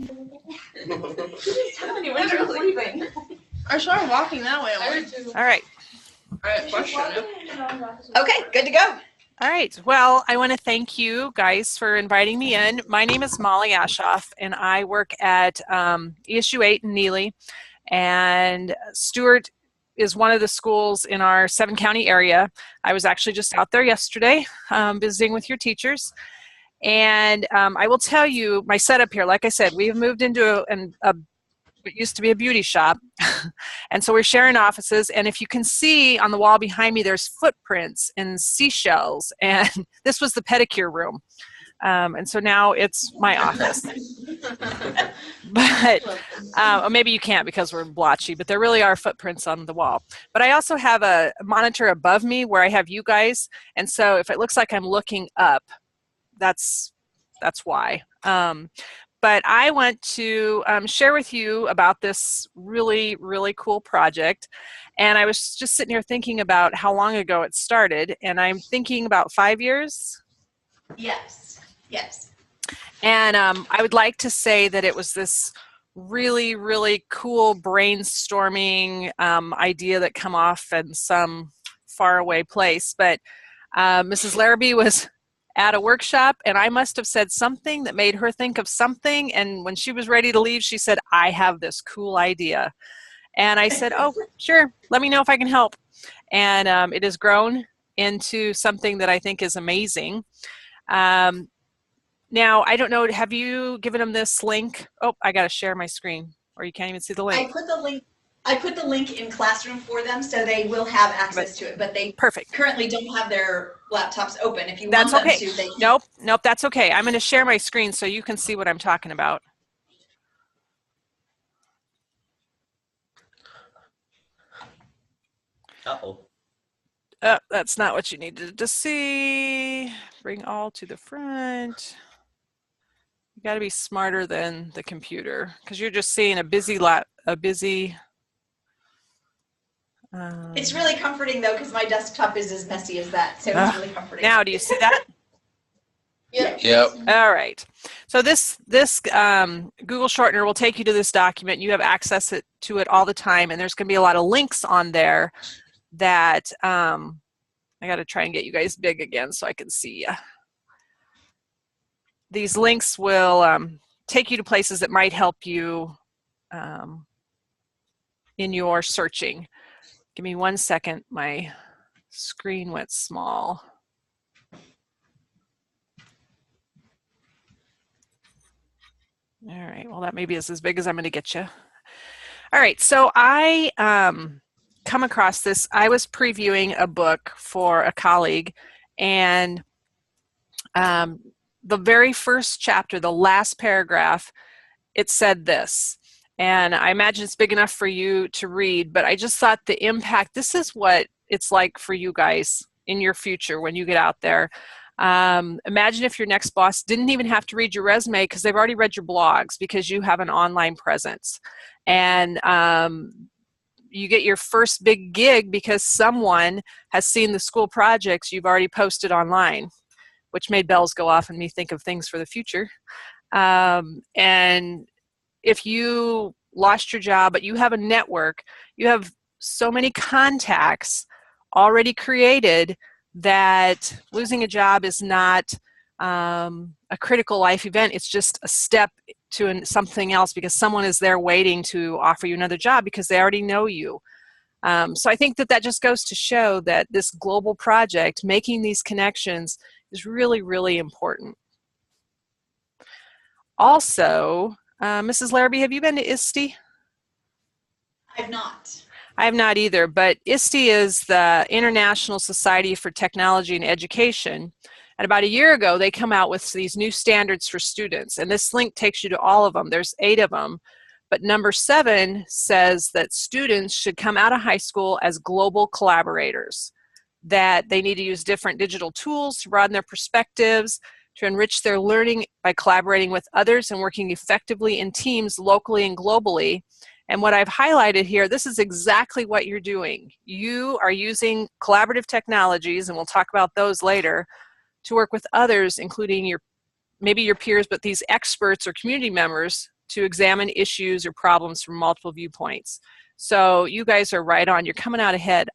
He's telling you when you're leaving. I started walking that way. All right. I have a question. Okay, good to go. All right. Well, I want to thank you guys for inviting me in. My name is Molly Ashoff, and I work at ESU 8 in Neely. And Stuart is one of the schools in our 7-county area. I was actually just out there yesterday visiting with your teachers. And I will tell you my setup here. Like I said, we have moved into what used to be a beauty shop. And so we're sharing offices. And if you can see on the wall behind me, there's footprints and seashells. And this was the pedicure room. And so now it's my office. But or maybe you can't because we're blotchy, but there really are footprints on the wall. But I also have a monitor above me where I have you guys. And so if it looks like I'm looking up, that's why. But I want to share with you about this really, really cool project. And I was just sitting here thinking about how long ago it started. And I'm thinking about 5 years. Yes, yes. And I would like to say that it was this really, really cool brainstorming idea that come off in some faraway place. But Mrs. Larrabee was at a workshop, and I must have said something that made her think of something. And when she was ready to leave, she said, I have this cool idea. And I said, oh, sure, let me know if I can help. And it has grown into something that I think is amazing. Now, I don't know, have you given them this link? Oh, I got to share my screen, or you can't even see the link. I put the link in Classroom for them, so they will have access to it, but they currently don't have their laptops open. If you want them to, they can. Nope, that's okay. I'm going to share my screen so you can see what I'm talking about. Uh-oh. That's not what you needed to see. Bring all to the front. You got to be smarter than the computer because you're just seeing a busy. It's really comforting though because my desktop is as messy as that, so it's really comforting. Now, do you see that? Yep. All right. So this Google shortener will take you to this document. You have access to it all the time, and there's going to be a lot of links on there that I got to try and get you guys big again so I can see you. These links will take you to places that might help you in your searching. Give me 1 second. My screen went small. All right, well, that maybe is as big as I'm going to get you. All right, so I come across this. I was previewing a book for a colleague, and the very first chapter, the last paragraph, it said this. And I imagine it's big enough for you to read, but I just thought the impact, this is what it's like for you guys in your future when you get out there. Imagine if your next boss didn't even have to read your resume because they've already read your blogs because you have an online presence. And you get your first big gig because someone has seen the school projects you've already posted online, which made bells go off and me think of things for the future. And if you lost your job, but you have a network, you have so many contacts already created that losing a job is not a critical life event. It's just a step to something else because someone is there waiting to offer you another job because they already know you. So I think that just goes to show that this global project, making these connections, is really, really important. Also, Mrs. Larrabee, have you been to ISTE? I've not. I have not either, but ISTE is the International Society for Technology and Education. And about a year ago, they come out with these new standards for students. And this link takes you to all of them. There's 8 of them. But number 7 says that students should come out of high school as global collaborators, that they need to use different digital tools to broaden their perspectives, to enrich their learning by collaborating with others and working effectively in teams locally and globally. And what I've highlighted here, this is exactly what you're doing. You are using collaborative technologies, and we'll talk about those later, to work with others, including maybe your peers, but these experts or community members to examine issues or problems from multiple viewpoints. So you guys are right on. You're coming out ahead.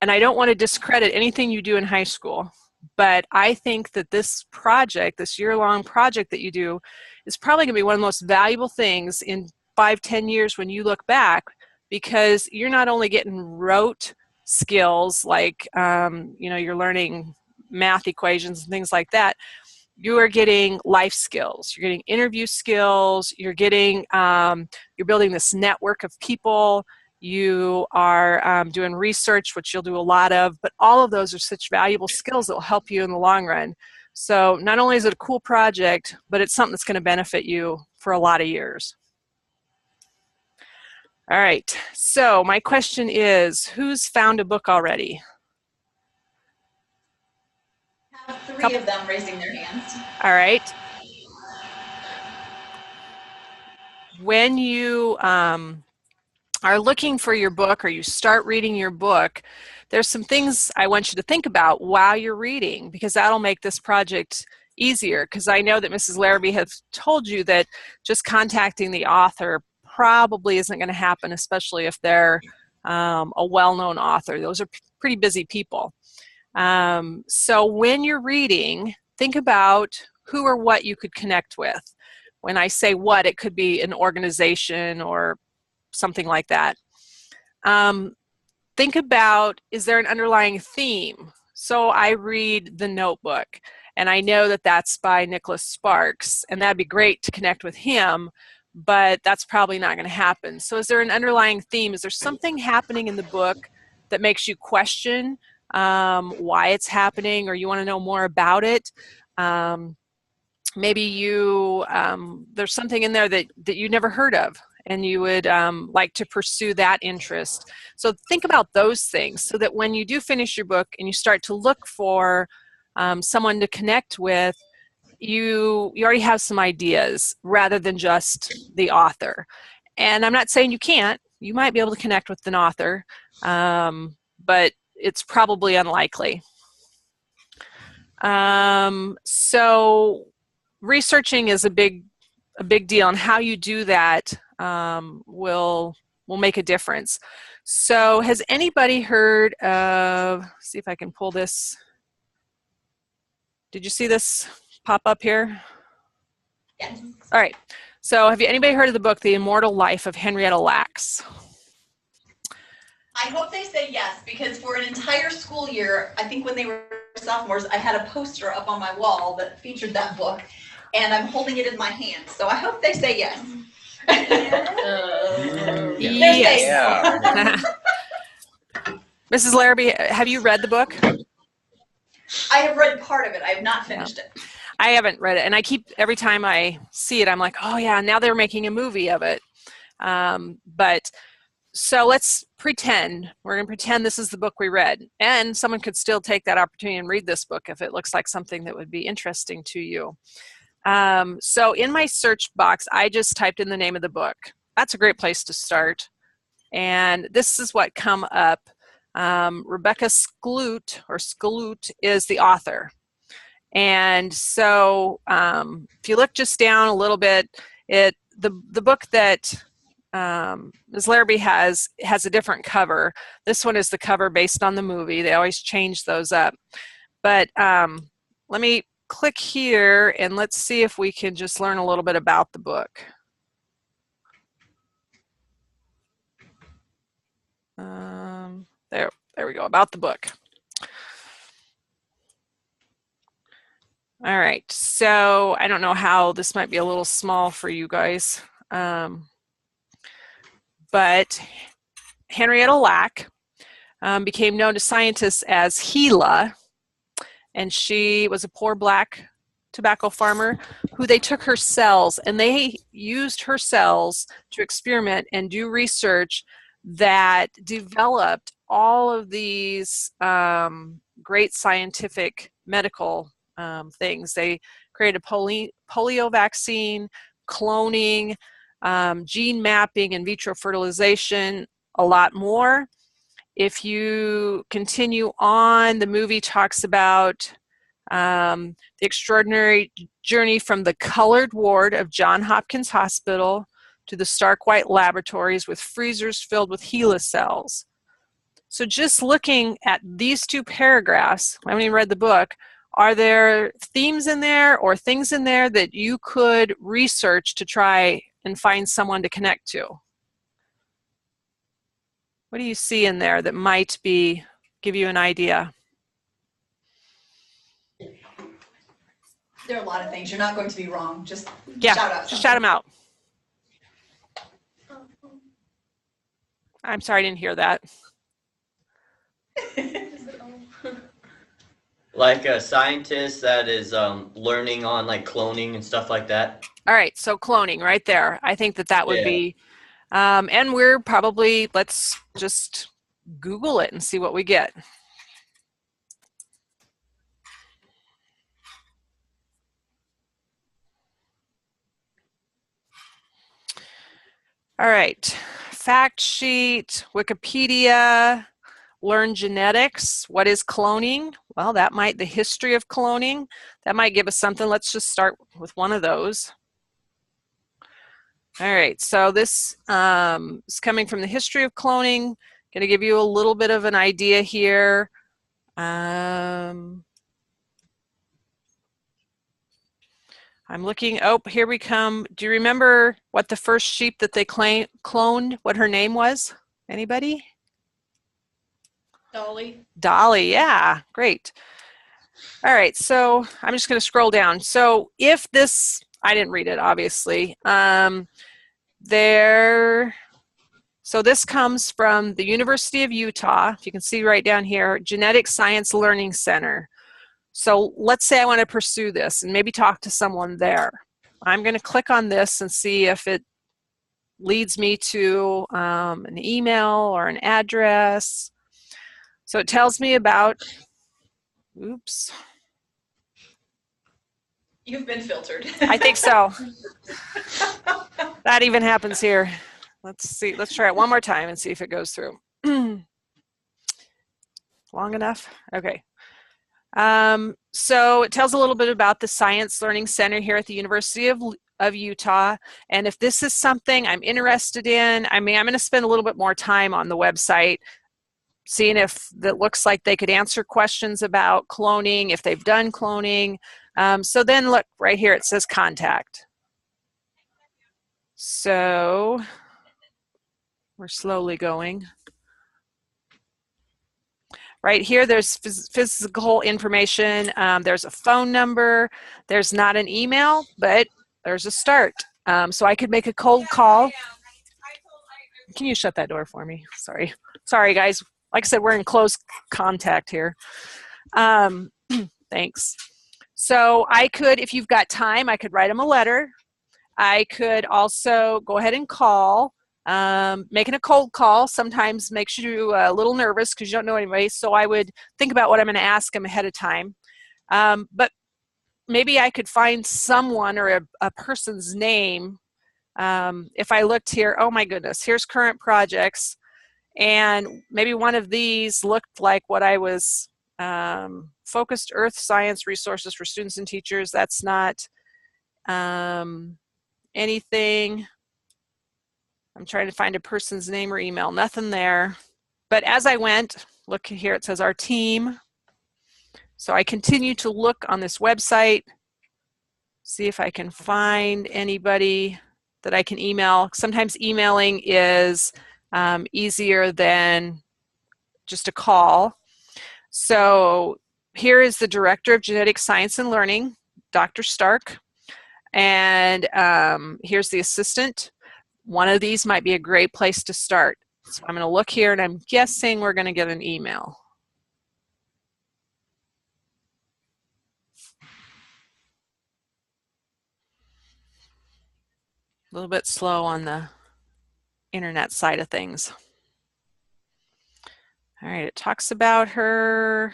And I don't want to discredit anything you do in high school, but I think that this project, this year-long project that you do, is probably going to be one of the most valuable things in 5-10 years when you look back, because you're not only getting rote skills like, you're learning math equations and things like that. You are getting life skills. You're getting interview skills. You're getting, you're building this network of people. You are doing research, which you'll do a lot of, but all of those are such valuable skills that will help you in the long run. So not only is it a cool project, but it's something that's going to benefit you for a lot of years. All right, so my question is, who's found a book already? I have three of them raising their hands. All right. When you are looking for your book, or you start reading your book, there's some things I want you to think about while you're reading, because that'll make this project easier. Because I know that Mrs. Larrabee has told you that just contacting the author probably isn't going to happen, especially if they're a well-known author. Those are pretty busy people. So when you're reading, think about who or what you could connect with. When I say what, it could be an organization or something like that. Think about, is there an underlying theme? So I read The Notebook, and I know that that's by Nicholas Sparks, and that'd be great to connect with him, but that's probably not going to happen. So is there an underlying theme? Is there something happening in the book that makes you question why it's happening, or you want to know more about it? Maybe you there's something in there that you never heard of, and you would like to pursue that interest. So think about those things, so that when you do finish your book and you start to look for someone to connect with, you already have some ideas rather than just the author. And I'm not saying you can't. You might be able to connect with an author, but it's probably unlikely. So researching is a big deal, and how you do that will make a difference. So has anybody heard of, see if I can pull this. Did you see this pop up here? Yes. All right. So have anybody heard of the book, The Immortal Life of Henrietta Lacks? I hope they say yes, because for an entire school year, I think when they were sophomores, I had a poster up on my wall that featured that book, and I'm holding it in my hand. So I hope they say yes. Yeah. Mrs. Larrabee, have you read the book? I have read part of it. I have not finished it. I haven't read it, and I keep, every time I see it, I'm like, oh yeah, now they're making a movie of it. But so let's pretend, we're going to pretend this is the book we read, and someone could still take that opportunity and read this book if it looks like something that would be interesting to you. So in my search box, I just typed in the name of the book. That's a great place to start. And this is what come up. Rebecca Skloot is the author. And so if you look just down a little bit, the book that Ms. Larrabee has a different cover. This one is the cover based on the movie. They always change those up. But let me click here and let's see if we can just learn a little bit about the book. There we go, about the book. All right, so I don't know how this might be a little small for you guys, but Henrietta Lack became known to scientists as Gila, and she was a poor black tobacco farmer who they took her cells, and they used her cells to experiment and do research that developed all of these great scientific medical things. They created polio vaccine, cloning, gene mapping, in vitro fertilization, a lot more. If you continue on, the movie talks about The Extraordinary Journey from the Colored Ward of Johns Hopkins Hospital to the Stark White Laboratories with Freezers Filled with HeLa Cells. So just looking at these two paragraphs, I haven't even read the book, are there themes in there or things in there that you could research to try and find someone to connect to? What do you see in there that might give you an idea? There are a lot of things. You're not going to be wrong. Just Yeah, shout out. just shout them out. I'm sorry, I didn't hear that. Like a scientist that is learning on like cloning and stuff like that. All right, so cloning right there. I think that would be, and we're probably, let's just Google it and see what we get. All right, fact sheet, Wikipedia, learn genetics. What is cloning? Well, the history of cloning, that might give us something. Let's just start with one of those. All right, so this is coming from the history of cloning. Going to give you a little bit of an idea here. I'm looking, oh, here we come. Do you remember what the first sheep that they cloned, what her name was? Anybody? Dolly. Dolly, yeah, great. All right, so I'm just going to scroll down. So if this, I didn't read it, obviously. So this comes from the University of Utah. If you can see right down here, Genetic Science Learning Center. So let's say I want to pursue this and maybe talk to someone there. I'm going to click on this and see if it leads me to an email or an address. So it tells me about, oops. You've been filtered. I think so. That even happens here. Let's see, let's try it one more time and see if it goes through. Long enough? Okay. So it tells a little bit about the Science Learning Center here at the University of Utah. And if this is something I'm interested in, I mean, I'm going to spend a little bit more time on the website, seeing if it looks like they could answer questions about cloning, if they've done cloning. So then look, right here it says contact. So we're slowly going. Right here, there's physical information. There's a phone number. There's not an email, but there's a start. So I could make a cold call. Can you shut that door for me? Sorry. Sorry, guys. Like I said, we're in close contact here. Thanks. So I could, if you've got time, I could write them a letter. I could also go ahead and call. Making a cold call sometimes makes you a little nervous because you don't know anybody, so I would think about what I'm going to ask them ahead of time. But maybe I could find someone or a person's name. If I looked here, oh my goodness, here's current projects, and maybe one of these looked like what I was, focused earth science resources for students and teachers. That's not anything. I'm trying to find a person's name or email, nothing there. But as I went, look here, it says our team. So I continue to look on this website, see if I can find anybody that I can email. Sometimes emailing is easier than just a call. So here is the Director of Genetic Science and Learning, Dr. Stark. And here's the assistant. One of these might be a great place to start. So I'm going to look here and I'm guessing we're going to get an email. A little bit slow on the internet side of things. All right, it talks about her.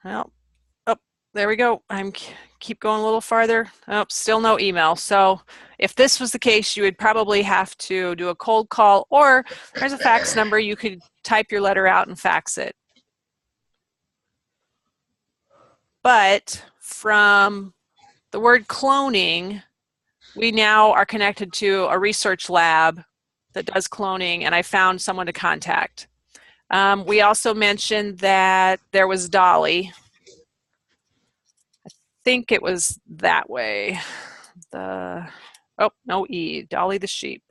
Well, oh, there we go. I'm keep going a little farther. Oh, still no email. So if this was the case, you would probably have to do a cold call, or there's a fax number. You could type your letter out and fax it. But from the word cloning, we now are connected to a research lab that does cloning, and I found someone to contact. We also mentioned that there was Dolly. I think it was that way. Oh, no E, Dolly the sheep.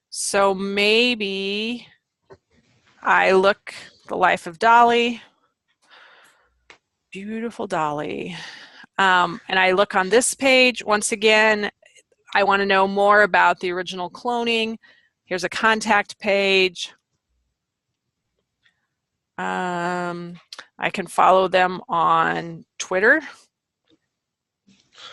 So maybe I look the life of Dolly. Beautiful Dolly. And I look on this page. Once again, I want to know more about the original cloning. Here's a contact page. I can follow them on Twitter.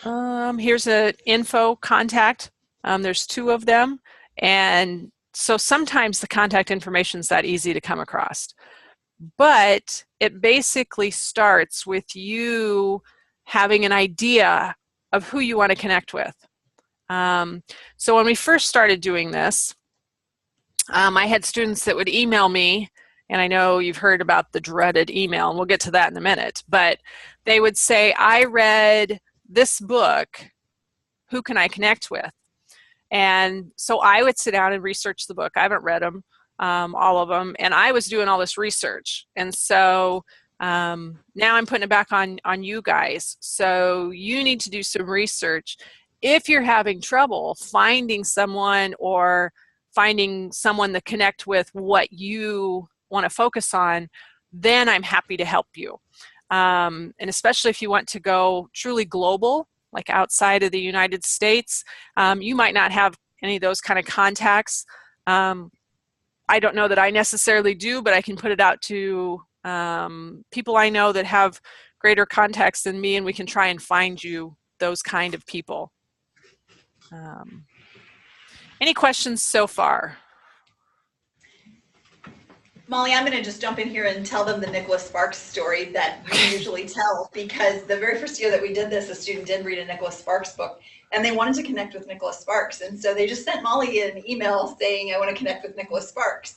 Here's an info contact. There's 2 of them. And so sometimes the contact information is that easy to come across. But it basically starts with you having an idea of who you want to connect with. So when we first started doing this, I had students that would email me, and I know you've heard about the dreaded email, and we'll get to that in a minute, but they would say, I read this book, who can I connect with? And so I would sit down and research the book. I haven't read them, all of them, and I was doing all this research. And so now I'm putting it back on you guys. So you need to do some research. If you're having trouble finding someone or finding someone to connect with what you want to focus on, then I'm happy to help you. And especially if you want to go truly global, like outside of the United States, you might not have any of those kind of contacts. I don't know that I necessarily do, but I can put it out to people I know that have greater contacts than me, and we can try and find you those kind of people. Any questions so far? Molly, I'm going to just jump in here and tell them the Nicholas Sparks story that you usually tell, because the very first year that we did this, a student did read a Nicholas Sparks book, and they wanted to connect with Nicholas Sparks. And so they just sent Molly an email saying, I want to connect with Nicholas Sparks.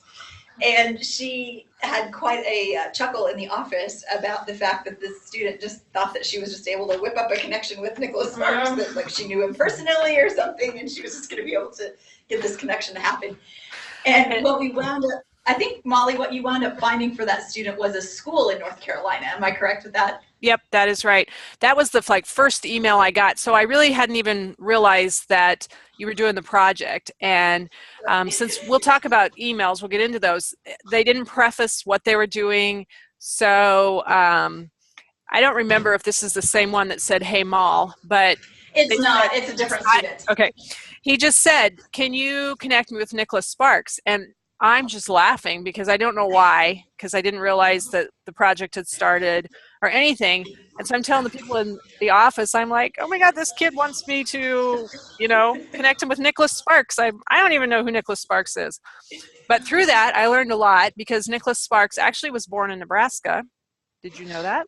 And she had quite a chuckle in the office about the fact that this student just thought that she was just able to whip up a connection with Nicholas Sparks, that like she knew him personally or something, and she was just going to be able to get this connection to happen. And what we wound up, I think, Molly, what you wound up finding for that student was a school in North Carolina. Am I correct with that? Yep, that is right. That was the first email I got. So I really hadn't even realized that you were doing the project. And since we'll talk about emails, we'll get into those. They didn't preface what they were doing. So I don't remember if this is the same one that said, hey, Mal, but it's not. It's a different student. Okay. He just said, can you connect me with Nicholas Sparks? And I'm just laughing because I don't know why, because I didn't realize that the project had started or anything. And so I'm telling the people in the office, I'm like, oh my God, this kid wants me to, connect him with Nicholas Sparks. I don't even know who Nicholas Sparks is. But through that, I learned a lot, because Nicholas Sparks actually was born in Nebraska. Did you know that?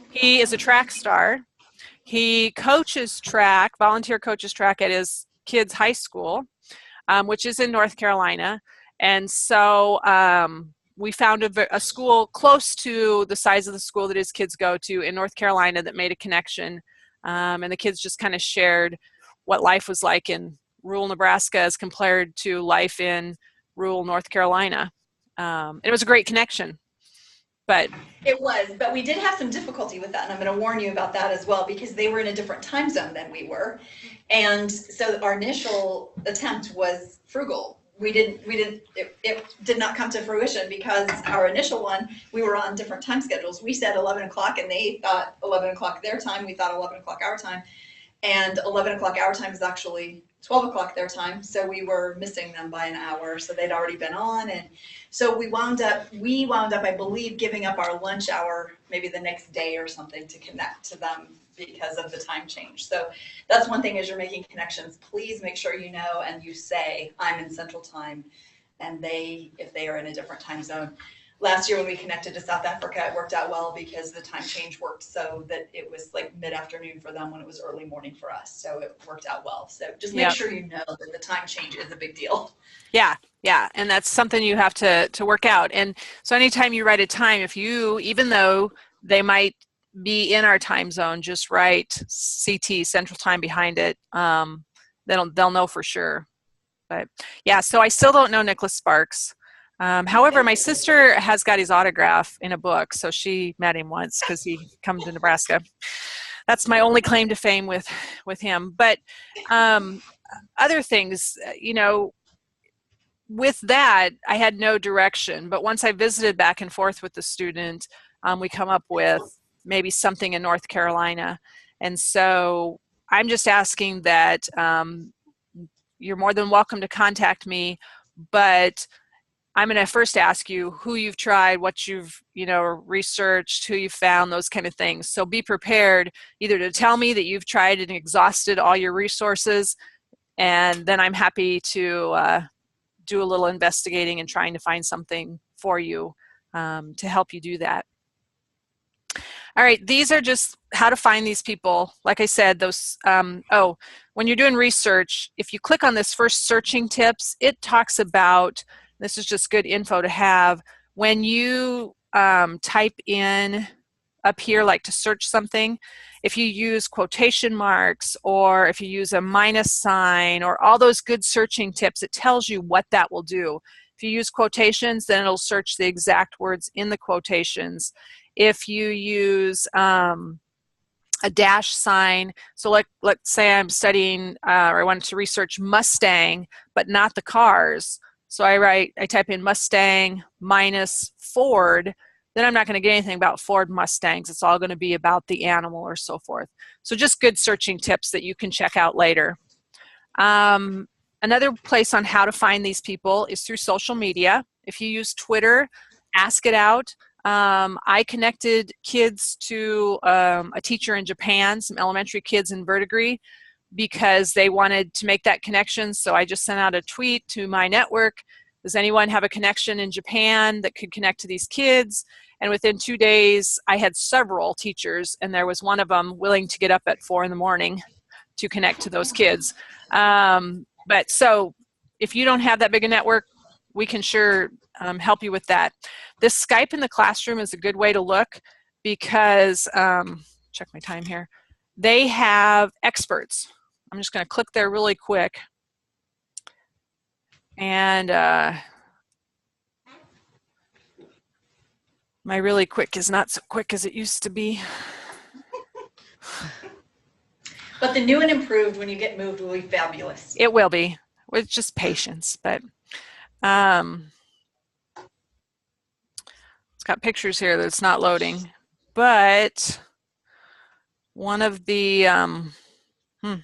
He is a track star. He coaches track, volunteer coaches track at his kids' high school, which is in North Carolina. And so we found a school close to the size of the school that his kids go to in North Carolina that made a connection. And the kids just kind of shared what life was like in rural Nebraska as compared to life in rural North Carolina. It was a great connection. But it was, but we did have some difficulty with that, and I'm going to warn you about that as well, because they were in a different time zone than we were. And so our initial attempt was frugal. It did not come to fruition, because our initial one, we were on different time schedules. We said 11 o'clock and they thought 11 o'clock their time. We thought 11 o'clock our time, and 11 o'clock our time is actually 12 o'clock their time. So we were missing them by an hour. So they'd already been on. And so we wound up, I believe, giving up our lunch hour maybe the next day or something to connect to them because of the time change. So that's one thing, as you're making connections, please make sure you know and you say, I'm in Central Time, and if they are in a different time zone. last year when we connected to South Africa, it worked out well because the time change worked so that it was like mid-afternoon for them when it was early morning for us. So it worked out well. So just make Yep. sure you know that the time change is a big deal. Yeah, yeah, and that's something you have to work out. And so anytime you write a time, if you, even though they might be in our time zone, just write CT, Central Time, behind it. They'll know for sure. But yeah, so I still don't know Nicholas Sparks. However, my sister has got his autograph in a book, so she met him once because he come to Nebraska. That's my only claim to fame with him. But other things, you know, with that, I had no direction. But once I visited back and forth with the student, we come up with maybe something in North Carolina. And so I'm just asking that you're more than welcome to contact me, but I'm going to first ask you who you've tried, what you've, you know, researched, who you found, those kind of things. So be prepared either to tell me that you've tried and exhausted all your resources, and then I'm happy to do a little investigating and trying to find something for you to help you do that. All right, these are just how to find these people. Like I said, those, when you're doing research, if you click on this first searching tips, it talks about, this is just good info to have, when you type in up here, like to search something, if you use quotation marks or if you use a minus sign or all those good searching tips, it tells you what that will do. If you use quotations, then it'll search the exact words in the quotations. If you use a dash sign, so let's say I'm studying or I wanted to research Mustang, but not the cars. So I type in Mustang minus Ford, then I'm not going to get anything about Ford Mustangs. It's all going to be about the animal or so forth. So just good searching tips that you can check out later. Another place on how to find these people is through social media. If you use Twitter, ask it out. I connected kids to a teacher in Japan, some elementary kids in verdigris, because they wanted to make that connection. So I just sent out a tweet to my network. Does anyone have a connection in Japan that could connect to these kids? And within 2 days, I had several teachers, and there was one of them willing to get up at 4 in the morning to connect to those kids. But so if you don't have that big a network, we can sure help you with that. This Skype in the classroom is a good way to look because, check my time here, they have experts. I'm just going to click there really quick. And my really quick is not so quick as it used to be. But the new and improved, when you get moved, will be fabulous. It will be, with just patience. But it's got pictures here that's not loading. But one of the, it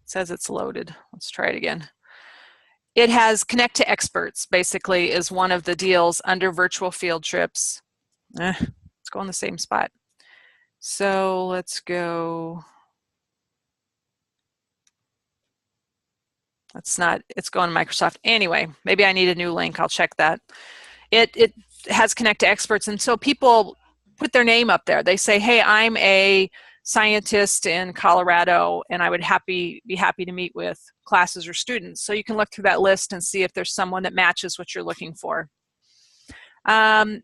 says it's loaded. Let's try it again. It has Connect to Experts, basically, is one of the deals under virtual field trips. Let's go in the same spot. So let's go. It's going to Microsoft. Anyway, maybe I need a new link. I'll check that. It has Connect to Experts, and so people put their name up there. They say, hey, I'm a scientist in Colorado, and I would be happy to meet with classes or students. So you can look through that list and see if there's someone that matches what you're looking for.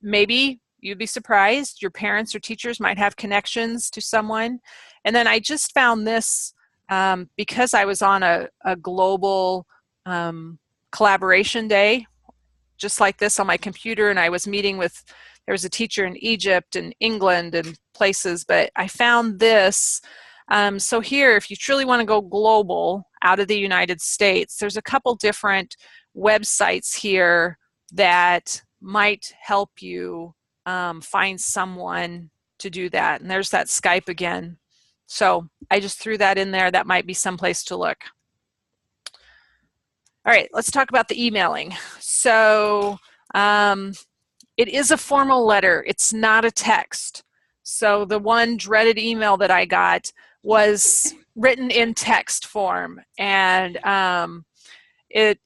Maybe you'd be surprised. Your parents or teachers might have connections to someone. And then I just found this because I was on a global collaboration day, just like this on my computer, and I was meeting with, there was a teacher in Egypt and England and places, but I found this. So here, if you truly want to go global out of the United States, there's a couple different websites here that might help you find someone to do that. And there's that Skype again. So I just threw that in there. That might be someplace to look. All right, let's talk about the emailing. So it is a formal letter. It's not a text. So the one dreaded email that I got was written in text form, and it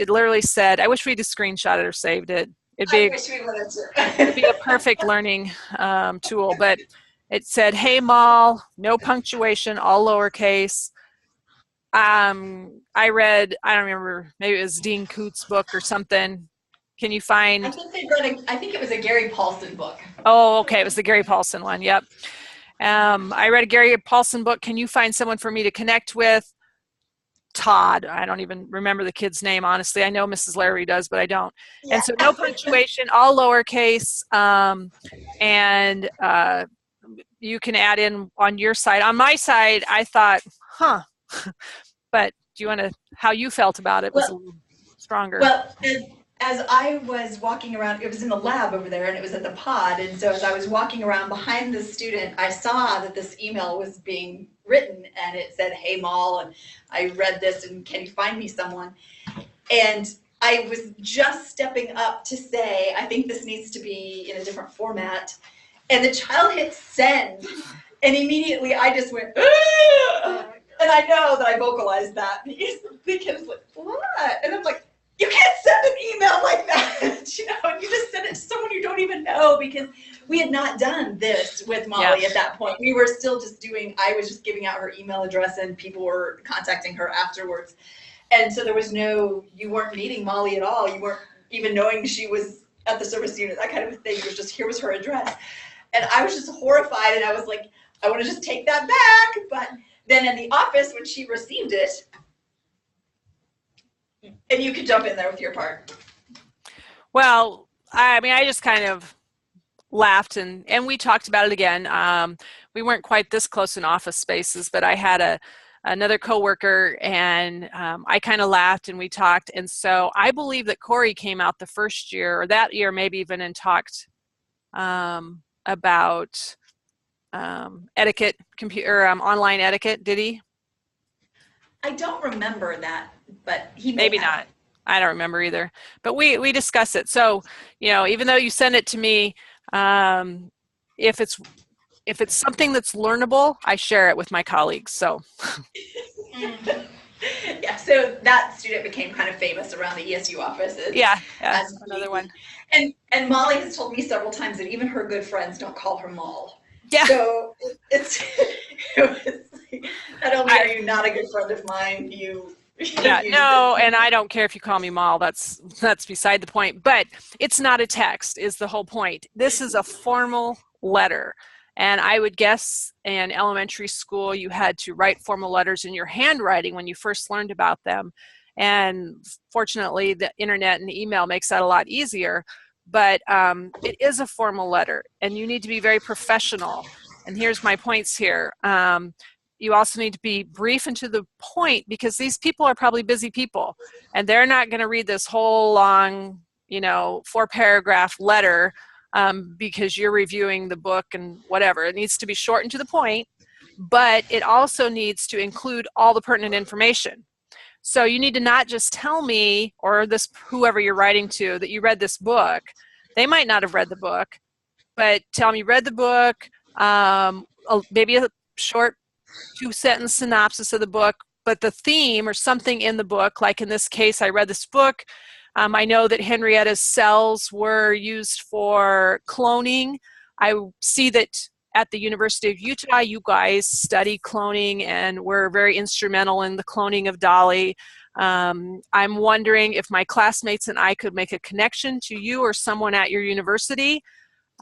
literally said, I wish we'd have screenshot it or saved it. It'd I be wish we wanted it'd be a to. perfect learning tool. But it said, "Hey, Mall, no punctuation, all lowercase." I read, I don't remember, maybe it was Dean Coote's book or something. Can you I find? think they read I think it was a Gary Paulson book. Oh, okay, it was the Gary Paulson one. Yep. I read a Gary Paulson book. Can you find someone for me to connect with? Todd. I don't even remember the kid's name, honestly. I know Mrs. Larry does, but I don't. Yeah. And so no punctuation, all lowercase, and you can add in on your side. On my side, I thought, huh, but do you want to, how you felt about it was a little stronger. Well, as I was walking around, it was in the lab over there and it was at the pod. And so as I was walking around behind the student, I saw that this email was being written and it said, "Hey, Mall," and I read this and, "Can you find me someone?" And I was just stepping up to say, "I think this needs to be in a different format." And the child hit send. And immediately I just went, "Ugh!" And I know that I vocalized that because the kid was like, "What?" And I'm like, "You can't send an email like that." You know, and you just send it to someone you don't even know, because we had not done this with Molly at that point. We were still just I was just giving out her email address and people were contacting her afterwards. And so there was you weren't meeting Molly at all. You weren't even knowing she was at the service unit, that kind of a thing. It was just, here was her address. And I was just horrified and I was like, I want to just take that back. But then in the office, when she received it, and you could jump in there with your part. Well, I mean, I just kind of laughed and we talked about it again. We weren't quite this close in office spaces, but I had another coworker and I kind of laughed and we talked. And so I believe that Corey came out the first year or that year, maybe even, and talked about etiquette, computer, online etiquette. Did he? I don't remember that, but he may Maybe have. not. I don't remember either. But we discuss it. So, you know, even though you send it to me, if it's something that's learnable, I share it with my colleagues. So. Yeah, so that student became kind of famous around the ESU offices. Yeah, another one. And Molly has told me several times that even her good friends don't call her Moll. Yeah. So it was like, not only are you not a good friend of mine, no, and I don't care if you call me Moll. That's beside the point. But it's not a text is the whole point. This is a formal letter. And I would guess in elementary school, you had to write formal letters in your handwriting when you first learned about them. And fortunately, the internet and email makes that a lot easier. But it is a formal letter, and you need to be very professional. And here's my points here. You also need to be brief and to the point, because these people are probably busy people, and they're not going to read this whole long, 4-paragraph letter because you're reviewing the book and whatever. It needs to be short and to the point, but it also needs to include all the pertinent information. So you need to not just tell me or whoever you're writing to that you read this book. They might not have read the book, but tell them you read the book, maybe a short 2-sentence synopsis of the book, but the theme or something in the book, like in this case, I read this book. I know that Henrietta's cells were used for cloning. I see that at the University of Utah, you guys study cloning and were very instrumental in the cloning of Dolly. I'm wondering if my classmates and I could make a connection to you or someone at your university.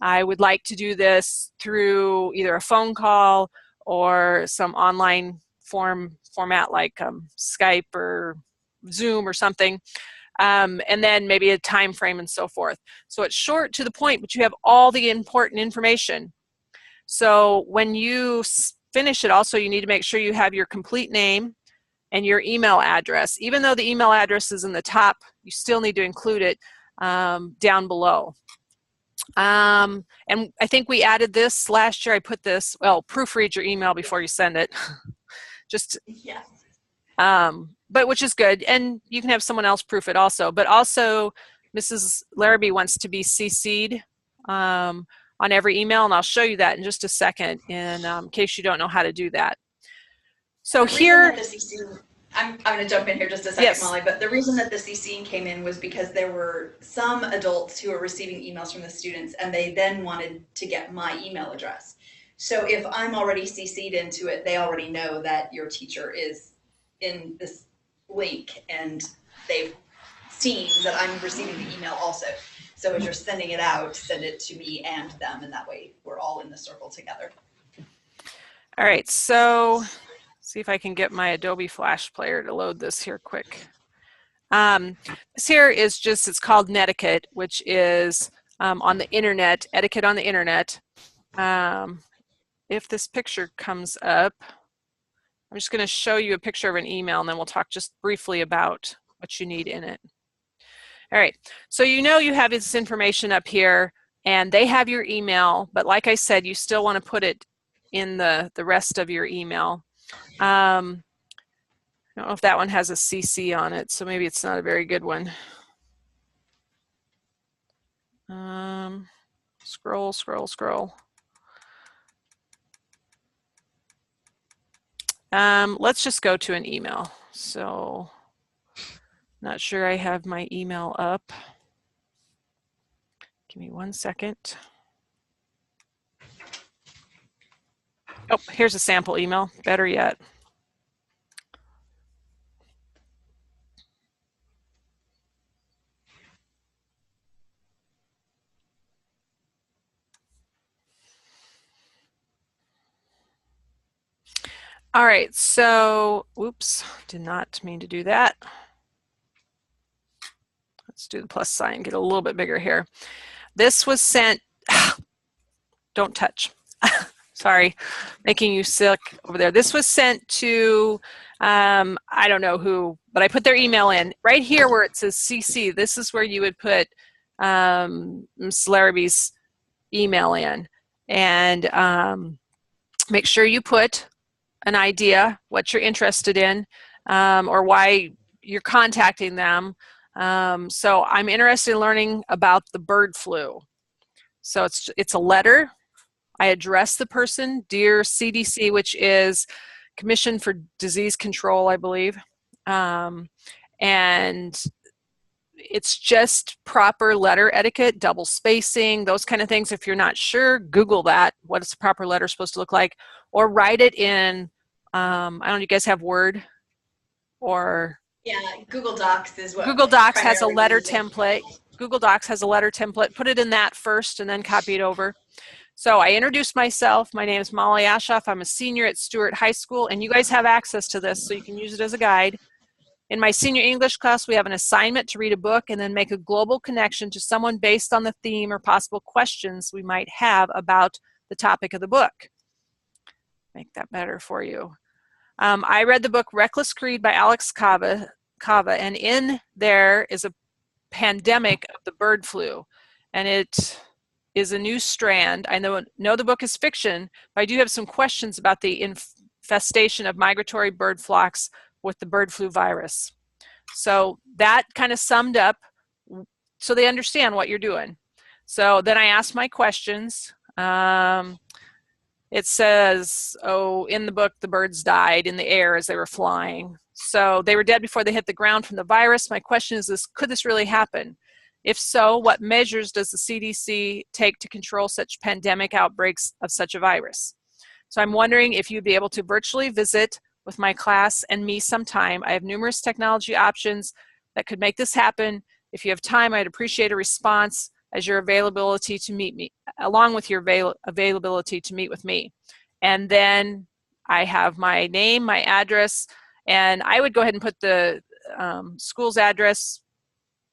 I would like to do this through either a phone call or some online format like Skype or Zoom or something. And then maybe a time frame and so forth. So it's short to the point, but you have all the important information. So when you finish it, also you need to make sure you have your complete name and your email address. Even though the email address is in the top, you still need to include it down below. And I think we added this last year. I put this, proofread your email before you send it. Just, yeah. But which is good. And you can have someone else proof it also. But also, Mrs. Larrabee wants to be CC'd on every email, and I'll show you that in just a second in case you don't know how to do that. So here, I'm going to jump in here just a second, Yes. Molly, but the reason that the CCing came in was because there were some adults who were receiving emails from the students and they then wanted to get my email address. So if I'm already CC'd into it, they already know that your teacher is in this link and they've seen that I'm receiving the email also. So as you're sending it out, send it to me and them, and that way we're all in the circle together. All right, so see if I can get my Adobe Flash Player to load this here quick. This here is just, it's called Netiquette, which is on the internet, etiquette on the internet. If this picture comes up, I'm just going to show you a picture of an email and then we'll talk just briefly about what you need in it. All right, so you know you have this information up here and they have your email, but like I said, you still want to put it in the rest of your email. I don't know if that one has a CC on it, so maybe it's not a very good one. Scroll, scroll, scroll. Let's just go to an email. So, not sure I have my email up. Give me 1 second. Oh, here's a sample email, better yet. All right, so, oops, did not mean to do that. Let's do the plus sign, get a little bit bigger here. This was sent, don't touch. Sorry, making you sick over there. This was sent to, I don't know who, but I put their email in. Right here where it says CC, this is where you would put Ms. Larrabee's email in. And make sure you put an idea, what you're interested in, or why you're contacting them. So I'm interested in learning about the bird flu. So it's a letter. I address the person, Dear CDC, which is Commission for Disease Control, I believe. And it's just proper letter etiquette, double spacing, those kind of things. If you're not sure, Google that. What is the proper letter supposed to look like? Or write it in, I don't know, you guys have Word? Or Yeah, Google Docs is what. Google Docs has a primarily letter we're using. template. Google Docs has a letter template. Put it in that first and then copy it over. So I introduced myself. My name is Molly Ashoff. I'm a senior at Stuart High School, and you guys have access to this, so you can use it as a guide. In my senior English class, we have an assignment to read a book and then make a global connection to someone based on the theme or possible questions we might have about the topic of the book. Make that better for you. I read the book Reckless Creed by Alex Cava, and in there is a pandemic of the bird flu, and it is a new strand. I know the book is fiction, but I do have some questions about the infestation of migratory bird flocks with the bird flu virus. So that kind of summed up so they understand what you're doing. So then I asked my questions. It says, oh, in the book, the birds died in the air as they were flying. So they were dead before they hit the ground from the virus. My question is this, could this really happen? If so, what measures does the CDC take to control such pandemic outbreaks of such a virus? So I'm wondering if you'd be able to virtually visit with my class and me sometime. I have numerous technology options that could make this happen. If you have time, I'd appreciate a response as your availability to meet me, along with your availability to meet with me. And then I have my name, my address, and I would go ahead and put the school's address,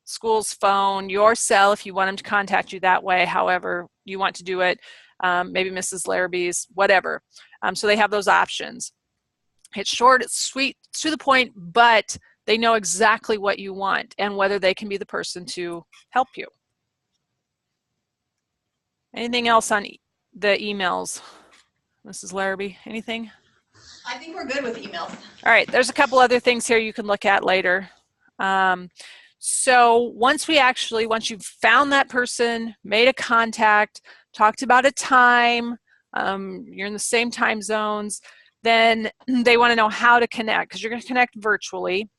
school's phone, your cell if you want them to contact you that way, however you want to do it, maybe Mrs. Larrabee's, whatever. So they have those options. It's short, it's sweet, it's to the point, but they know exactly what you want and whether they can be the person to help you. Anything else on the emails? Mrs. Larrabee, anything? I think we're good with emails. All right, there's a couple other things here you can look at later. So once you've found that person, made a contact, talked about a time, you're in the same time zones, then they want to know how to connect, because you're going to connect virtually.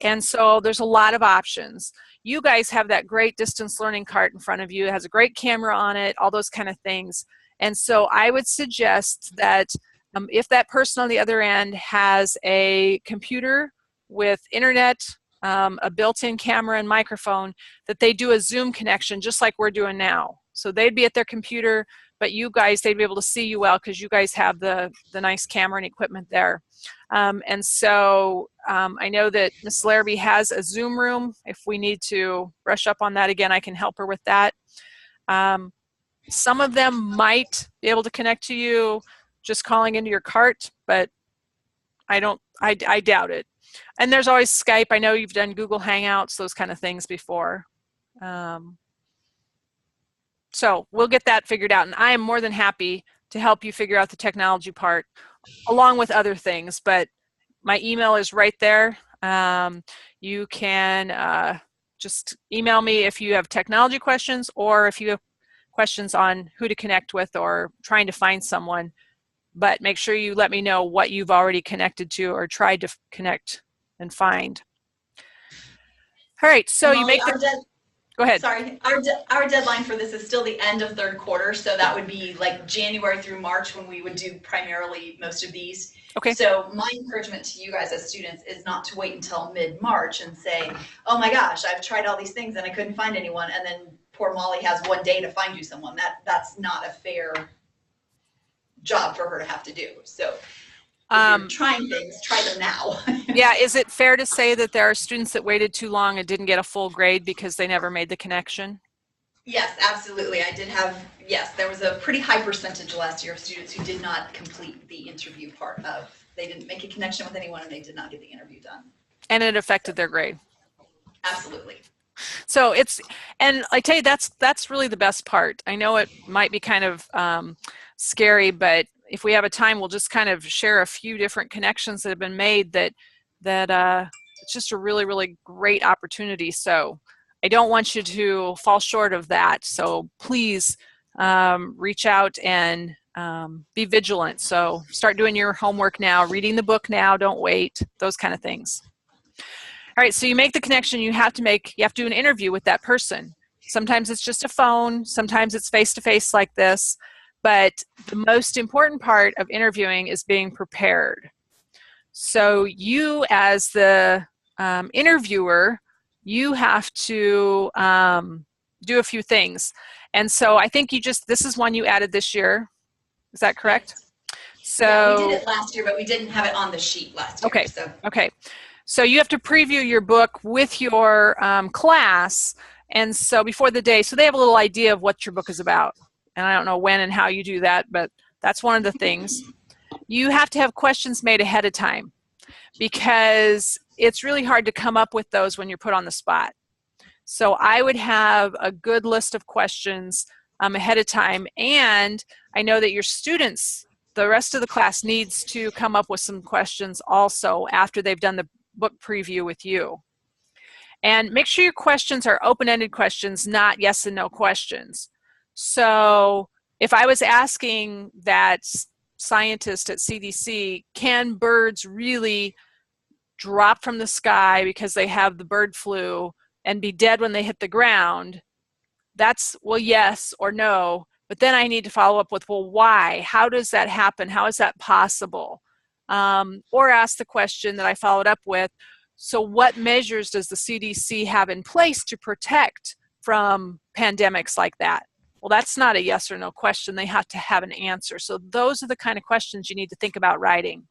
And so there's a lot of options. You guys have that great distance learning cart in front of you. It has a great camera on it, all those kind of things. And so I would suggest that if that person on the other end has a computer with internet, a built-in camera and microphone, that they do a Zoom connection just like we're doing now. So they'd be at their computer, but you guys, they'd be able to see you well because you guys have the nice camera and equipment there. And so I know that Ms. Larrabee has a Zoom room. If we need to brush up on that again, I can help her with that. Some of them might be able to connect to you just calling into your cart, but I doubt it. And there's always Skype. I know you've done Google Hangouts, those kind of things before. So we'll get that figured out. And I am more than happy to help you figure out the technology part along with other things. But my email is right there. You can just email me if you have technology questions, or if you have questions on who to connect with or trying to find someone. But make sure you let me know what you've already connected to or tried to connect and find. All right, so Molly, you make the... Go ahead. Sorry, our deadline for this is still the end of third quarter, so that would be like January through March when we would do primarily most of these. Okay. So my encouragement to you guys as students is not to wait until mid-March and say, oh my gosh, I've tried all these things and I couldn't find anyone, and then poor Molly has one day to find you someone. That's not a fair job for her to have to do. So if you're trying things, try them now. Yeah, is it fair to say that there are students that waited too long and didn't get a full grade because they never made the connection? Yes, absolutely. I did have, yes, there was a pretty high percentage last year of students who did not complete the interview part of, they didn't make a connection with anyone and they did not get the interview done. And it affected their grade. Absolutely. So it's, and I tell you, that's really the best part. I know it might be kind of scary, but if we have a time, we'll just kind of share a few different connections that have been made that it's just a really, really great opportunity. So I don't want you to fall short of that. So please reach out and be vigilant. So start doing your homework now, reading the book now, don't wait, those kind of things. All right, so you make the connection, you have to do an interview with that person. Sometimes it's just a phone, sometimes it's face-to-face like this, but the most important part of interviewing is being prepared. So you as the interviewer, you have to do a few things. And so I think this is one you added this year. Is that correct? So yeah, we did it last year, but we didn't have it on the sheet last year. Okay, so. Okay. So you have to preview your book with your class, and so before the day, so they have a little idea of what your book is about. And I don't know when and how you do that, but that's one of the things. You have to have questions made ahead of time, because it's really hard to come up with those when you're put on the spot. So I would have a good list of questions ahead of time, and I know that your students, the rest of the class, needs to come up with some questions also after they've done the book preview with you. And make sure your questions are open-ended questions, not yes and no questions. So if I was asking that scientist at CDC, can birds really drop from the sky because they have the bird flu and be dead when they hit the ground? That's, well, yes or no. But then I need to follow up with, well, why? How does that happen? How is that possible? Or ask the question that I followed up with, so what measures does the CDC have in place to protect from pandemics like that? Well, that's not a yes or no question. They have to have an answer. So those are the kind of questions you need to think about writing.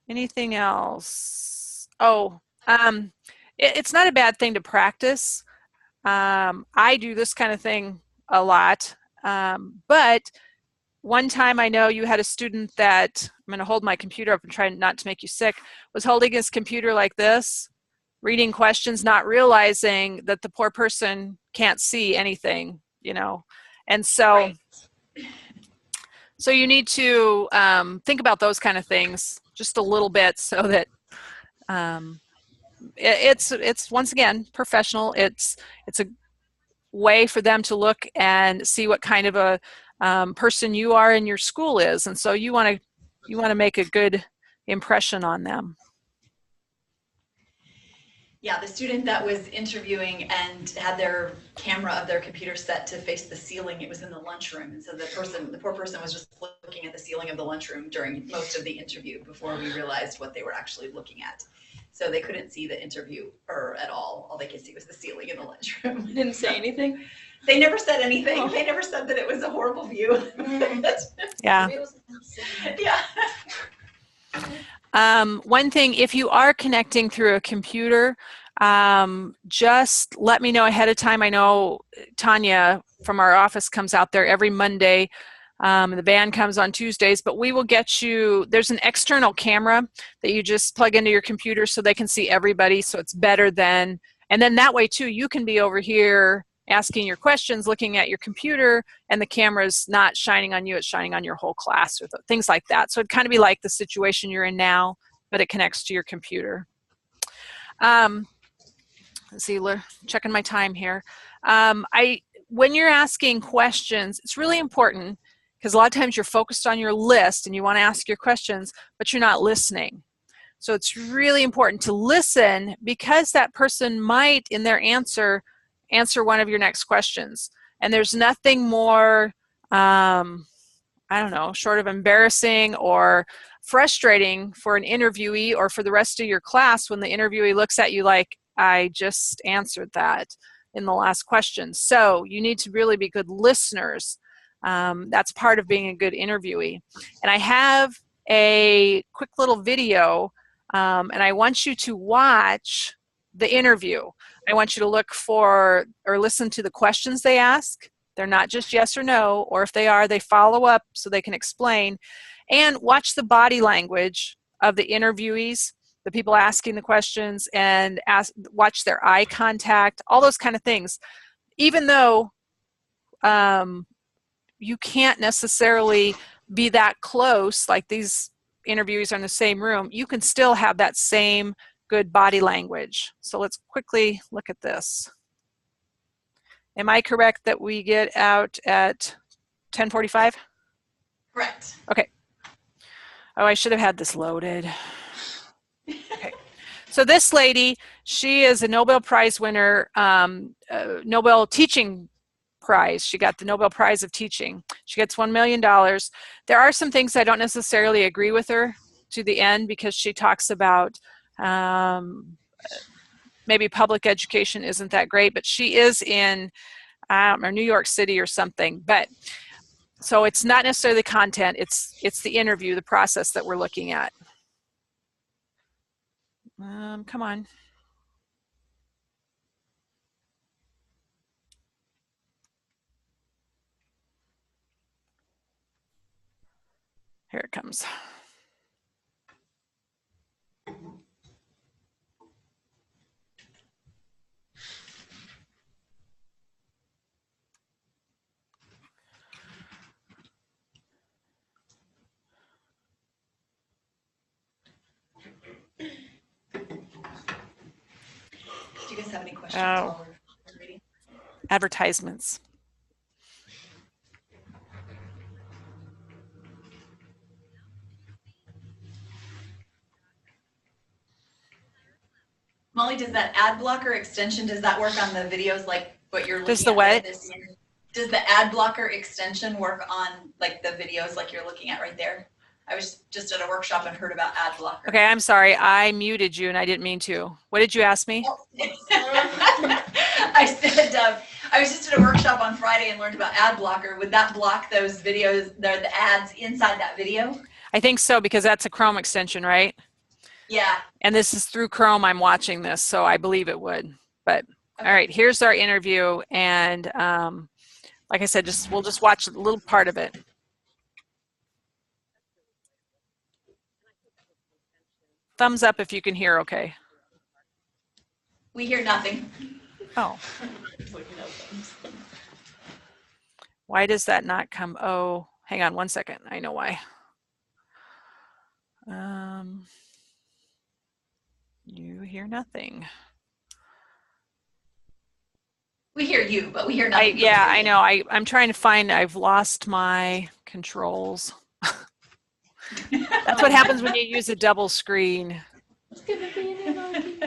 Anything else? Oh, it's not a bad thing to practice. I do this kind of thing a lot. But one time I know you had a student that, I'm going to hold my computer up and try not to make you sick, was holding his computer like this, reading questions, not realizing that the poor person can't see anything, you know. And so, right. So you need to think about those kind of things just a little bit, so that it's once again professional. It's way for them to look and see what kind of a person you are in your school is. And so you want to make a good impression on them. Yeah, the student that was interviewing and had their camera of their computer set to face the ceiling, it was in the lunchroom. And so the poor person was just looking at the ceiling of the lunchroom during most of the interview before we realized what they were actually looking at. So they couldn't see the interviewer at all. All they could see was the ceiling in the lunchroom. Didn't say anything. They never said anything. Oh. They never said that it was a horrible view. Yeah. Yeah. One thing, if you are connecting through a computer, just let me know ahead of time. I know Tanya from our office comes out there every Monday. The band comes on Tuesdays, but we will get you, there's an external camera that you just plug into your computer so they can see everybody, so it's better than, and then that way too, you can be over here asking your questions, looking at your computer, and the camera's not shining on you, it's shining on your whole class, or things like that. So it'd kind of be like the situation you're in now, but it connects to your computer. Let's see, checking my time here. When you're asking questions, it's really important because a lot of times you're focused on your list and you want to ask your questions, but you're not listening. So it's really important to listen, because that person might, in their answer one of your next questions. And there's nothing more, I don't know, short of embarrassing or frustrating for an interviewee or for the rest of your class when the interviewee looks at you like, I just answered that in the last question. So you need to really be good listeners. That's part of being a good interviewee. And I have a quick little video, and I want you to watch the interview. I want you to look for or listen to the questions they ask. They're not just yes or no, or if they are, they follow up so they can explain. And watch the body language of the interviewees, the people asking the questions, and watch their eye contact, all those kind of things. Even though you can't necessarily be that close, like these interviewees are in the same room, you can still have that same good body language. So let's quickly look at this. Am I correct that we get out at 10:45? Correct. Okay. Oh, I should have had this loaded. Okay. So this lady, she is a Nobel Prize winner, Nobel Teaching Prize. She got the Nobel Prize of Teaching. She gets $1 million. There are some things I don't necessarily agree with her to the end, because she talks about maybe public education isn't that great, but she is in New York City or something. But so it's not necessarily the content, it's the interview, the process that we're looking at. Come on. Here it comes. Do you guys have any questions? Oh. Advertisements. Molly, does that ad blocker extension, does that work on the videos like what you're looking Does the at what? this year? Does the ad blocker extension work on like the videos like you're looking at right there? I was just at a workshop and heard about ad blocker. Okay, I'm sorry. I muted you and I didn't mean to. What did you ask me? I said, I was just at a workshop on Friday and learned about ad blocker. Would that block those videos, the ads inside that video? I think so, because that's a Chrome extension, right? Yeah. And this is through Chrome I'm watching this, so I believe it would. But Okay. all right, here's our interview, and like I said, we'll just watch a little part of it. Thumbs up if you can hear okay. We hear nothing. Oh. Why does that not come? Oh, hang on one second. I know why. You hear nothing. We hear you, but we hear nothing. Yeah, I know. I'm trying to find, I've lost my controls. That's what happens when you use a double screen. It's gonna be an anarchy.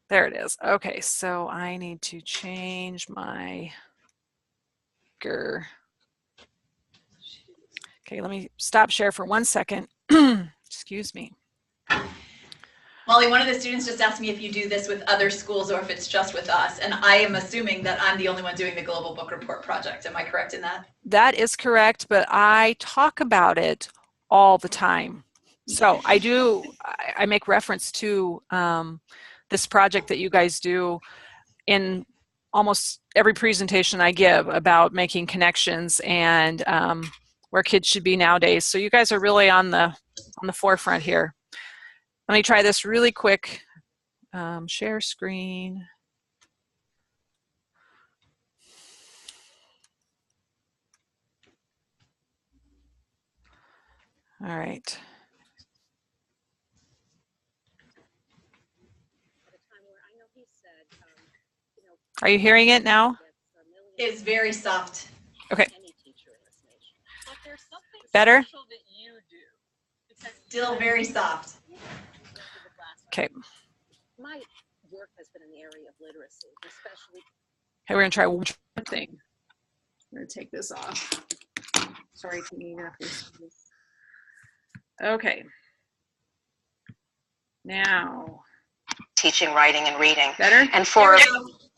There it is. Okay, so I need to change my Okay, let me stop share for 1 second. Excuse me. Molly, one of the students just asked me if you do this with other schools or if it's just with us, and I am assuming that I'm the only one doing the Global Book Report project. Am I correct in that? That is correct, but I talk about it all the time. So I make reference to this project that you guys do in almost every presentation I give about making connections and where kids should be nowadays. So you guys are really on the forefront here. Let me try this really quick. Share screen. All right. Are you hearing it now? It's very soft. Okay. Better? Still very soft. Okay. My work has been in the area of literacy, especially. Okay, we're gonna try one thing. I'm gonna take this off. Sorry, Tina. Okay. Now. Teaching, writing, and reading. Better? And for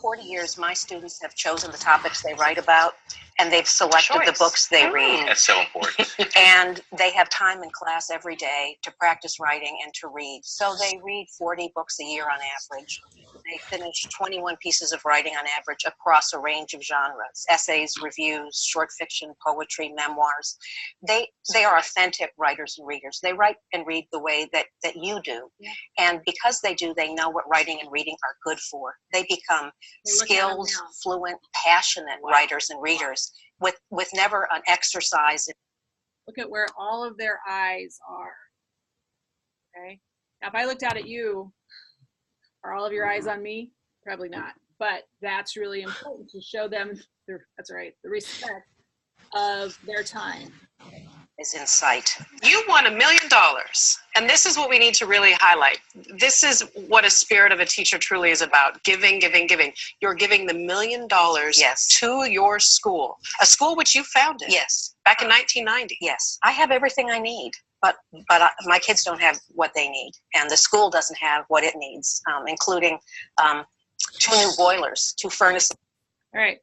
40 years, my students have chosen the topics they write about, and they've selected the books they read. That's so important. And they have time in class every day to practice writing and to read. So they read 40 books a year on average. They finish 21 pieces of writing on average across a range of genres: essays, reviews, short fiction, poetry, memoirs. They are authentic writers and readers. They write and read the way that you do. Yeah. And because they do, they know what writing and reading are good for. They become skilled, fluent, passionate writers and readers with never an exercise. Look at where all of their eyes are. Okay. Now, if I looked out at you, are all of your eyes on me? Probably not. But that's really important to show them, that's right, the respect of their time. Is in sight. You won $1 million. And this is what we need to really highlight. This is what a spirit of a teacher truly is about. Giving, giving, giving. You're giving the $1 million to your school. A school which you founded. Yes. Back in 1990. Yes. I have everything I need, but my kids don't have what they need. And the school doesn't have what it needs, including 2 new boilers, 2 furnaces. All right.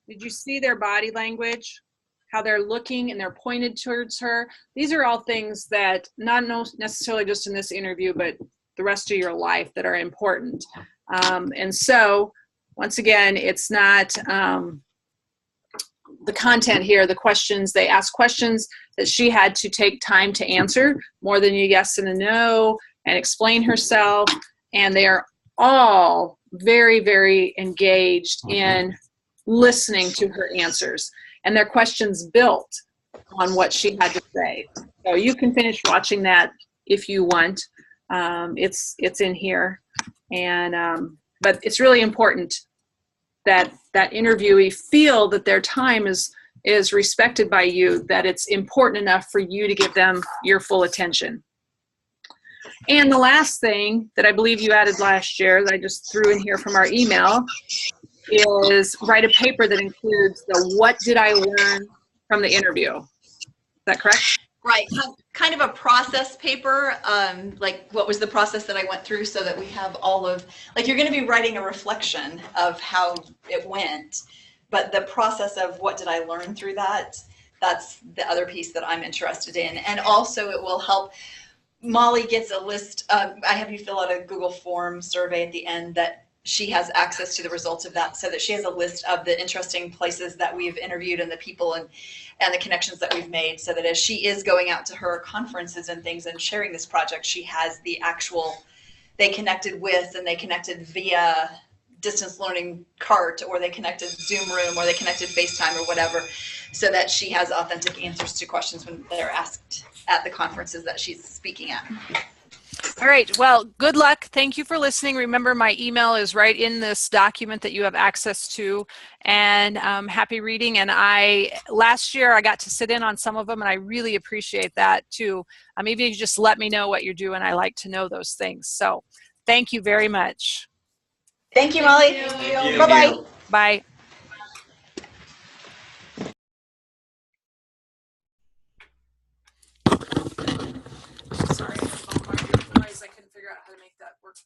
Did you see their body language? How they're looking and they're pointed towards her. These are all things that not necessarily just in this interview, but the rest of your life that are important. And so, once again, it's not the content here, the questions, they ask questions that she had to take time to answer, more than a yes and a no, and explain herself. And they are all very, very engaged in listening to her answers. And their questions built on what she had to say. So you can finish watching that if you want. It's in here, and but it's really important that interviewee feel that their time is respected by you, that it's important enough for you to give them your full attention. And the last thing that I believe you added last year that I just threw in here from our email is write a paper that includes the what did I learn from the interview. Is that correct? Right, kind of a process paper, like what was the process that I went through, so that we have all of, like, you're going to be writing a reflection of how it went, but the process of what did I learn through that, that's the other piece that I'm interested in. And also it will help, Molly gets a list, I have you fill out a Google form survey at the end that she has access to the results of that, so that she has a list of the interesting places that we've interviewed and the people and the connections that we've made, so that as she is going out to her conferences and things and sharing this project, she has the actual, they connected with, and they connected via distance learning cart, or they connected Zoom room, or they connected FaceTime or whatever, so that she has authentic answers to questions when they're asked at the conferences that she's speaking at. All right. Well, good luck. Thank you for listening. Remember, my email is right in this document that you have access to. And happy reading. And last year I got to sit in on some of them, and I really appreciate that too. Maybe you just let me know what you're doing. I like to know those things. So thank you very much. Thank you, Molly. Thank you. Bye-bye. Bye. Sorry, I couldn't figure out how to make that work.